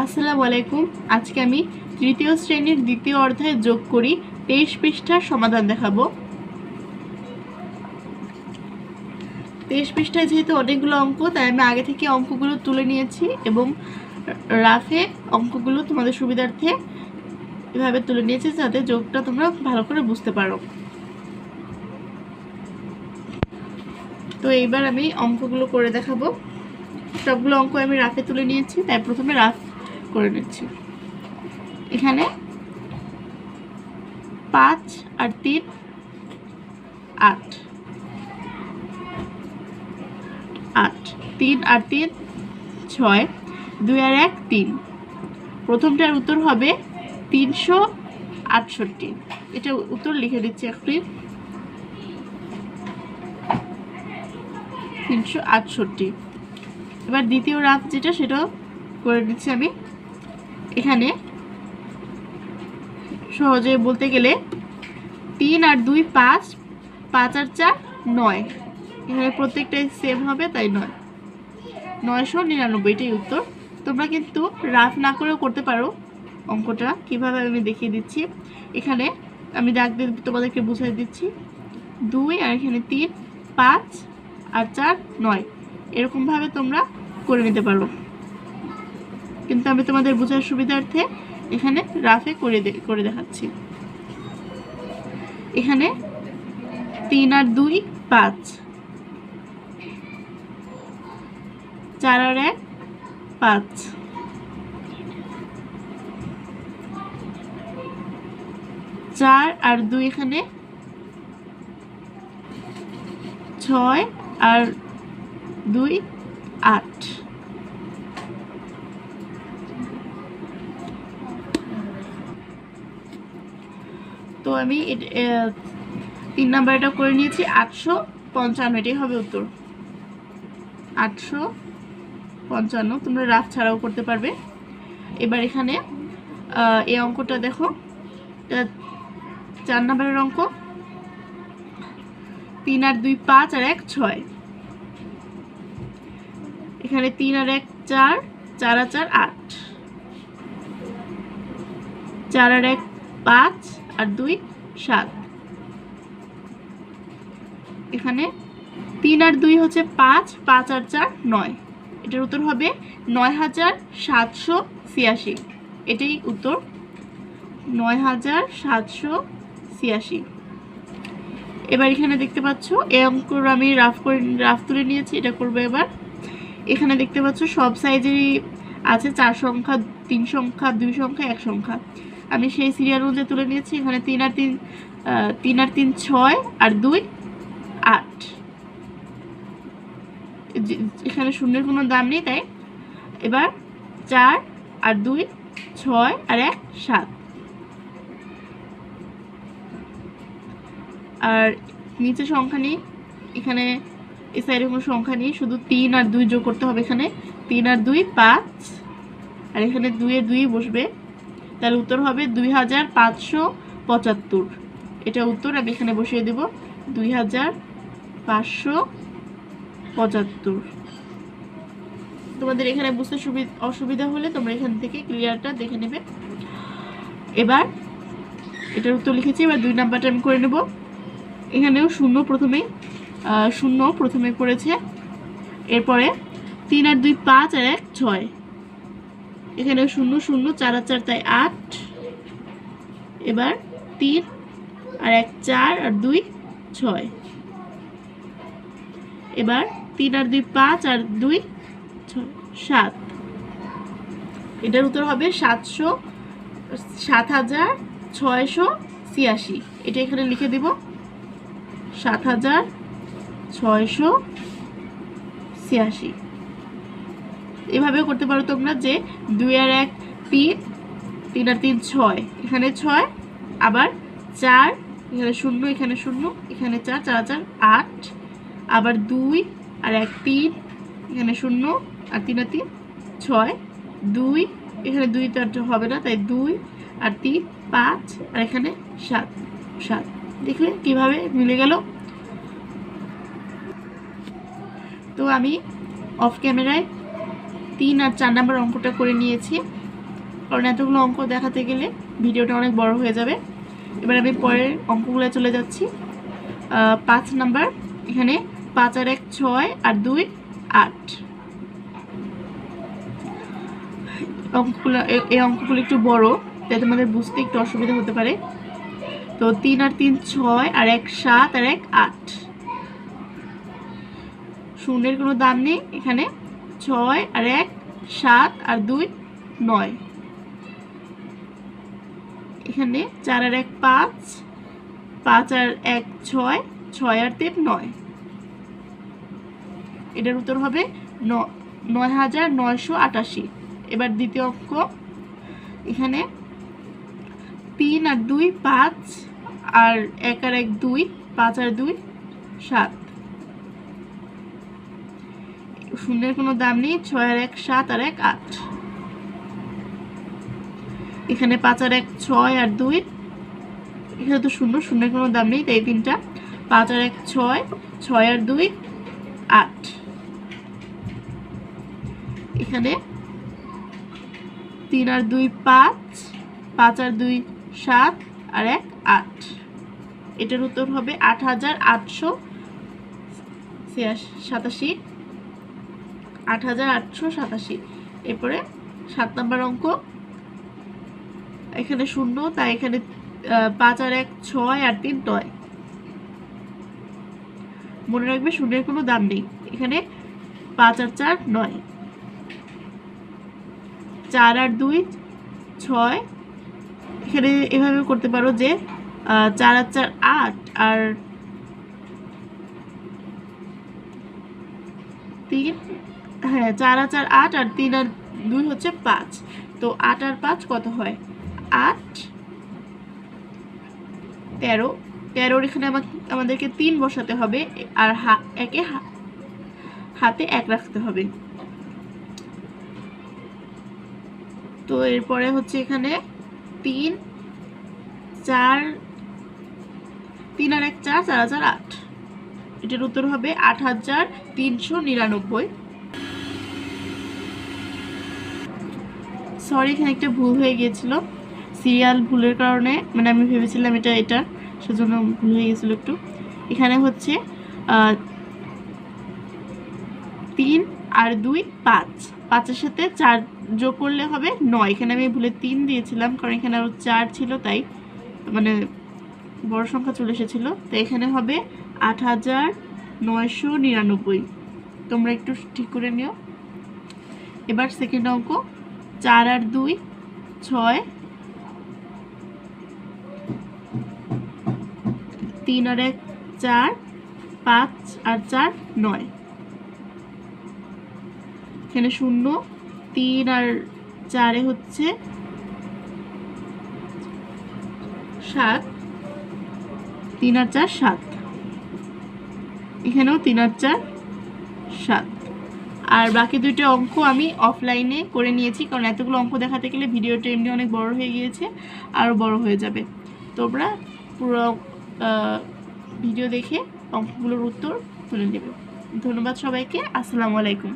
আসসালামু আলাইকুম। আজকে আমি তৃতীয় শ্রেণীর দ্বিতীয় অধ্যায়ে যোগ করি 23 পৃষ্ঠার সমাধান দেখাবো। 23 পৃষ্ঠায় যেহেতু অনেকগুলো অঙ্ক, তাই আমি আগে থেকে অঙ্কগুলো তুলে নিয়েছি এবং রাফে অঙ্কগুলো তোমাদের সুবিধার্থে এভাবে তুলে নিয়েছি যাতে যোগটা তোমরা ভালো করে বুঝতে পারো। তো এইবার আমি অঙ্কগুলো করে দেখাবো। সবগুলো অঙ্ক আমি রাফে তুলে নিয়েছি, তাই প্রথমে রাফ করে নিচ্ছি। এখানে 5 আর 3 8, 3 আর 3 6, 2 আর 1 3। প্রথমটার উত্তর হবে 368। এটা উত্তর লিখে দিচ্ছি একটু, 368। এবার দ্বিতীয় রাফ যেটা সেটাও করে দিচ্ছি আমি। এখানে সহজে বলতে গেলে 3 আর 2 5, 5 আর 4 9। এখানে প্রত্যেকটাই সেম হবে, তাই 999, এটাই উত্তর। তোমরা কিন্তু রাফ না করেও করতে পারো অঙ্কটা। কিভাবে আমি দেখিয়ে দিচ্ছি। এখানে আমি দাগ দিয়ে তোমাদেরকে বুঝিয়ে দিচ্ছি। 2 আর এখানে 3, 5 আর 4 9, এরকমভাবে তোমরা করে নিতে পারো, কিন্তু আমি তোমাদের বোঝার সুবিধার্থে এখানে রাফে করে দেখাচ্ছি। এখানে 3 আর 2 5, 4 আর 1 5, 4 আর 2 এখানে 6 আর 2 8। তো আমি 3 নাম্বারটা করে নিয়েছি 855, এটাই হবে উত্তর 855। তোমরা রাফ ছাড়াও করতে পারবে। এবার এখানে এই অঙ্কটা দেখো, 4 নাম্বারের অঙ্ক। 3 আর 2 5 আর 1 6। এখানে 3 আর 1 4, 4 আর 4 8, 4 আর 1 5 আর 2 7। এখানে 3 আর 2 হচ্ছে 5, 5 আর 4 9। এটার উত্তর হবে 9786। এটাই উত্তর 9786। এবার এখানে দেখতে পাচ্ছ এই অঙ্কটা আমি রাফ তুলে নিয়েছি, এটা করবো এবার। এখানে দেখতে পাচ্ছ সব সাইজেরই আছে, 4 সংখ্যা, 3 সংখ্যা, 2 সংখ্যা, 1 সংখ্যা। আমি সেই সিরিয়াল অনুযায়ী তুলে নিয়েছি। এখানে 3 আর 3 6 আর 2 8। এখানে শূন্যের কোনো দাম নেই, তাই এবার 4 আর 2 6 আর 1 7। আর নিচে সংখ্যা নেই, এখানে এই সাইডে কোনো সংখ্যা নেই, শুধু 3 আর 2 যোগ করতে হবে। এখানে 3 আর 2 5, আর এখানে 2 এ 2 বসবে, তাহলে উত্তর হবে 2575। এটা উত্তর আমি এখানে বসিয়ে দেব 2575। তোমাদের এখানে বুঝতে অসুবিধা হলে তোমরা এখান থেকে ক্লিয়ারটা দেখে নেবে। এবার এটার উত্তর লিখেছি। এবার 2 নাম্বারটা আমি করে নেব। এখানেও শূন্য প্রথমে পড়েছে। এরপরে 3 আর 2 5 আর 1 6। এখানেও 0 0, 4 আর 4 তাই 8। এবার 3 আর 1 4 আর 2 6। এবার 3 আর 2 5 আর 2 7। এটার উত্তর হবে 7686। এটা এখানে লিখে দিব 7686। এভাবেও করতে পারো তোমরা, যে 2 আর 1 3, 3 আর 3 6। এখানে 6, আবার 4, এখানে 0, এখানে 0, এখানে 4, 4 আর 4 8। আবার 2 আর 1 3, এখানে 0 আর 3 আর 3 6, 2, এখানে 2 তো হবে না, তাই 2 আর 3 5, আর এখানে 7। দেখলে কিভাবে মিলে গেল। তো আমি অফ ক্যামেরায় 3 আর 4 নাম্বার অঙ্কটা করে নিয়েছি। কারণ এতগুলো অঙ্ক দেখাতে গেলে ভিডিওটা অনেক বড় হয়ে যাবে। এবার আমি পরের অঙ্কগুলো চলে যাচ্ছি। 5 নাম্বার, এখানে 5 আর 1 6 আর 2 8। এই অঙ্কগুলো একটু বড়, তাই তোমাদের বুঝতে একটু অসুবিধা হতে পারে। তো 3 আর 3 6 আর 1 7 আর 1 8। শূন্যের কোনো দাম নেই, এখানে 6 আর 1 7 আর 2 9। এখানে 4 আর 1 5, 5 আর 1 6, 6 আর 3 9। এটার উত্তর হবে 9988। এবার দ্বিতীয় অঙ্ক, এখানে 3 আর 2 5 আর 1 আর 1 2, 5 আর 2 7। শূন্যের কোনো দাম নেই, 6 আর 1 7 আর 1 8। এখানে 5 আর 1 6 আর 2, এখানে তো শূন্য, শূন্যের কোনো দাম নেই, তাই 3টা। 5 আর 1 6, 6 আর 2 8। এখানে 3 আর 2 5, 5 আর 2 7 আর 1 8। এটার উত্তর হবে 8887। 8887। এরপরে 7 নম্বর অঙ্ক, এখানে শূন্য, তাই এখানে 5 আর 1 6 আর 3 9। মনে রাখবে শূন্যের কোনো দাম নেই। এখানে 5 আর 4 9, 4 আর 2 6। এখানে এভাবে করতে পারো যে 4 আর 4 8 আর 3, হ্যাঁ 4 আর 4 8 আর 3 আর 2 হচ্ছে 5। তো 8 আর 5 কত হয়? 8 13। 13 এখানে আমাদেরকে 3 বসাতে হবে আর হাতে 1 রাখতে হবে। তো এরপরে হচ্ছে এখানে 3 4, 3 আর 1 4, 4 আর 4 8। এটার উত্তর হবে 8399। সরি, এখানে একটা ভুল হয়ে গিয়েছিল, সিরিয়াল ভুলের কারণে, মানে আমি ভেবেছিলাম এটা, সেজন্য ভুল হয়ে গেছিল একটু। এখানে হচ্ছে 3 আর 2 5, 5-এর সাথে 4 যোগ করলে হবে 9। এখানে আমি ভুলে 3 দিয়েছিলাম, কারণ এখানে আরও 4 ছিল, তাই মানে বড় সংখ্যা চলে এসেছিল। তাই এখানে হবে 8999। তোমরা একটু ঠিক করে নিও। এবার সেকেন্ড অঙ্ক, 4 আর 2 6, 3 আর 1 4, 5 আর 4 9। এখানে শূন্য, 3 আর 4 হচ্ছে 7, 3 আর 4 7। এখানেও 3 আর 4 7। আর বাকি দুইটা অঙ্ক আমি অফলাইনে করে নিয়েছি, কারণ এতগুলো অঙ্ক দেখাতে গেলে ভিডিওটা এমনি অনেক বড় হয়ে গিয়েছে, আরও বড় হয়ে যাবে। তোমরা পুরো ভিডিও দেখে অঙ্কগুলোর উত্তর তুলে নেবে। ধন্যবাদ সবাইকে। আসসালামু আলাইকুম।